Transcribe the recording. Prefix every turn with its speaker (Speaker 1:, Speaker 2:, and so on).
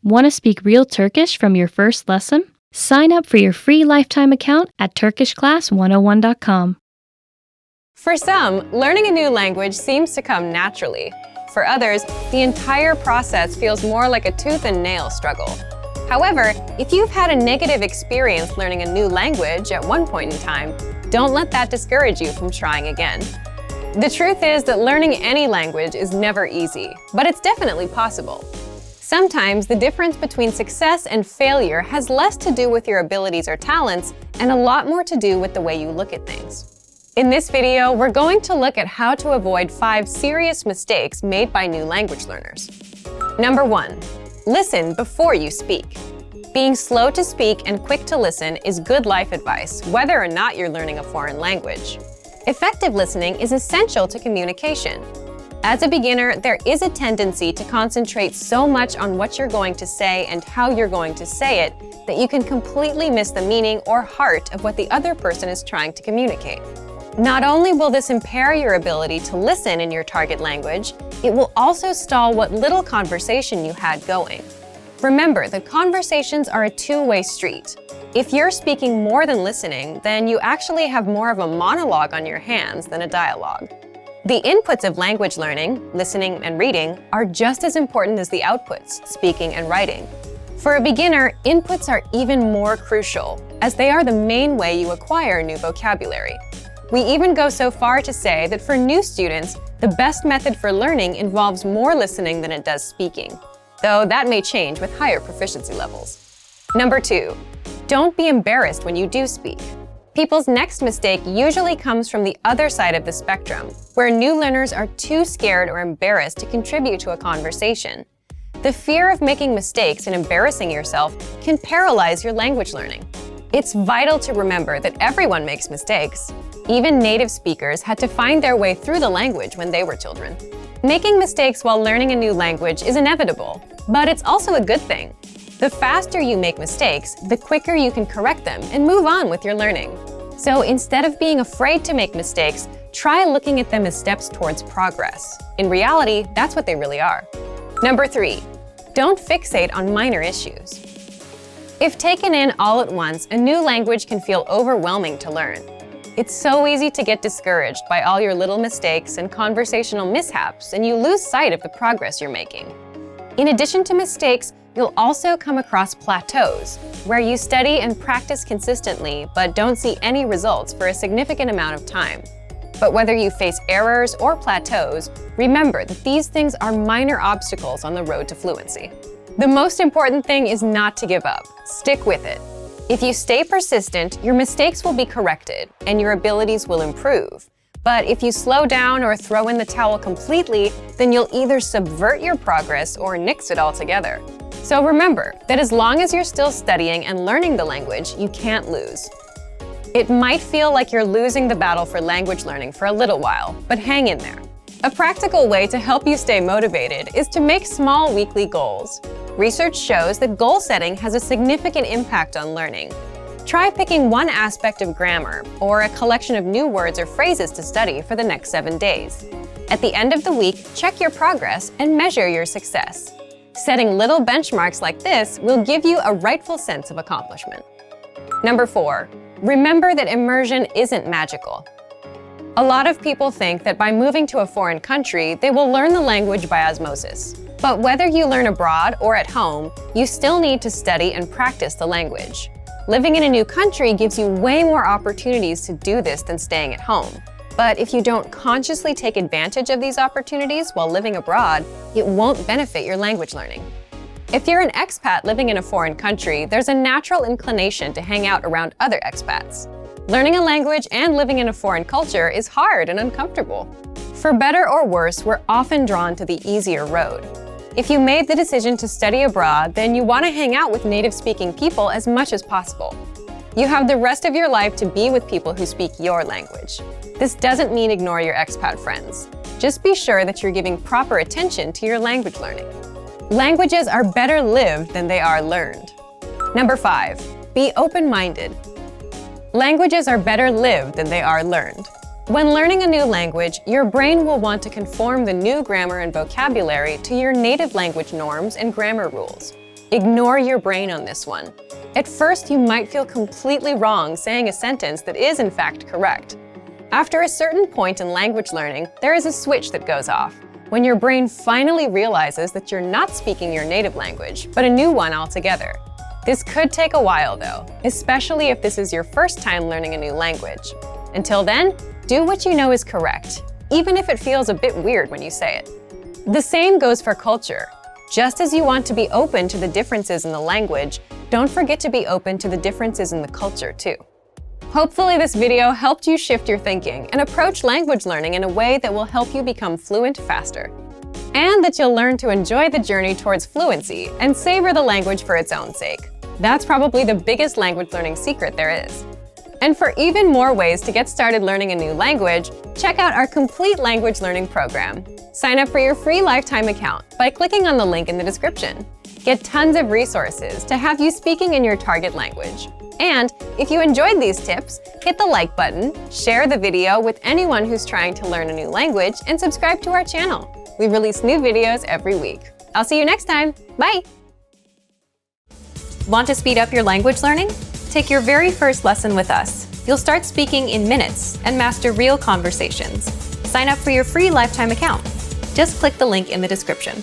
Speaker 1: Want to speak real Turkish from your first lesson? Sign up for your free lifetime account at turkishclass101.com.
Speaker 2: For some, learning a new language seems to come naturally. For others, the entire process feels more like a tooth and nail struggle. However, if you've had a negative experience learning a new language at one point in time, don't let that discourage you from trying again. The truth is that learning any language is never easy, but it's definitely possible. Sometimes the difference between success and failure has less to do with your abilities or talents and a lot more to do with the way you look at things. In this video, we're going to look at how to avoid 5 serious mistakes made by new language learners. Number 1. Listen before you speak. Being slow to speak and quick to listen is good life advice, whether or not you're learning a foreign language. Effective listening is essential to communication. As a beginner, there is a tendency to concentrate so much on what you're going to say and how you're going to say it that you can completely miss the meaning or heart of what the other person is trying to communicate. Not only will this impair your ability to listen in your target language, it will also stall what little conversation you had going. Remember that conversations are a two-way street. If you're speaking more than listening, then you actually have more of a monologue on your hands than a dialogue. The inputs of language learning, listening and reading, are just as important as the outputs, speaking and writing. For a beginner, inputs are even more crucial, as they are the main way you acquire new vocabulary. We even go so far to say that for new students, the best method for learning involves more listening than it does speaking, though that may change with higher proficiency levels. Number 2. Don't be embarrassed when you do speak. People's next mistake usually comes from the other side of the spectrum, where new learners are too scared or embarrassed to contribute to a conversation. The fear of making mistakes and embarrassing yourself can paralyze your language learning. It's vital to remember that everyone makes mistakes. Even native speakers had to find their way through the language when they were children. Making mistakes while learning a new language is inevitable, but it's also a good thing. The faster you make mistakes, the quicker you can correct them and move on with your learning. So instead of being afraid to make mistakes, try looking at them as steps towards progress. In reality, that's what they really are. Number 3. Don't fixate on minor issues. If taken in all at once, a new language can feel overwhelming to learn. It's so easy to get discouraged by all your little mistakes and conversational mishaps, and you lose sight of the progress you're making. In addition to mistakes, you'll also come across plateaus, where you study and practice consistently but don't see any results for a significant amount of time. But whether you face errors or plateaus, remember that these things are minor obstacles on the road to fluency. The most important thing is not to give up. Stick with it. If you stay persistent, your mistakes will be corrected and your abilities will improve. But if you slow down or throw in the towel completely, then you'll either subvert your progress or nix it altogether. So remember that as long as you're still studying and learning the language, you can't lose. It might feel like you're losing the battle for language learning for a little while, but hang in there. A practical way to help you stay motivated is to make small weekly goals. Research shows that goal setting has a significant impact on learning. Try picking one aspect of grammar or a collection of new words or phrases to study for the next 7 days. At the end of the week, check your progress and measure your success. Setting little benchmarks like this will give you a rightful sense of accomplishment. Number 4. Remember that immersion isn't magical. A lot of people think that by moving to a foreign country, they will learn the language by osmosis. But whether you learn abroad or at home, you still need to study and practice the language. Living in a new country gives you way more opportunities to do this than staying at home. But if you don't consciously take advantage of these opportunities while living abroad, it won't benefit your language learning. If you're an expat living in a foreign country, there's a natural inclination to hang out around other expats. Learning a language and living in a foreign culture is hard and uncomfortable. For better or worse, we're often drawn to the easier road. If you made the decision to study abroad, then you want to hang out with native-speaking people as much as possible. You have the rest of your life to be with people who speak your language. This doesn't mean ignore your expat friends. Just be sure that you're giving proper attention to your language learning. Languages are better lived than they are learned. Number 5. Be open-minded. Languages are better lived than they are learned. When learning a new language, your brain will want to conform the new grammar and vocabulary to your native language norms and grammar rules. Ignore your brain on this one. At first, you might feel completely wrong saying a sentence that is in fact correct. After a certain point in language learning, there is a switch that goes off, when your brain finally realizes that you're not speaking your native language, but a new one altogether. This could take a while though, especially if this is your first time learning a new language. Until then, do what you know is correct, even if it feels a bit weird when you say it. The same goes for culture. Just as you want to be open to the differences in the language, don't forget to be open to the differences in the culture too. Hopefully this video helped you shift your thinking and approach language learning in a way that will help you become fluent faster. And that you'll learn to enjoy the journey towards fluency and savor the language for its own sake. That's probably the biggest language learning secret there is. And for even more ways to get started learning a new language, check out our complete language learning program. Sign up for your free lifetime account by clicking on the link in the description. Get tons of resources to have you speaking in your target language. And if you enjoyed these tips, hit the like button, share the video with anyone who's trying to learn a new language, and subscribe to our channel. We release new videos every week. I'll see you next time. Bye! Want to speed up your language learning? Take your very first lesson with us. You'll start speaking in minutes and master real conversations. Sign up for your free lifetime account. Just click the link in the description.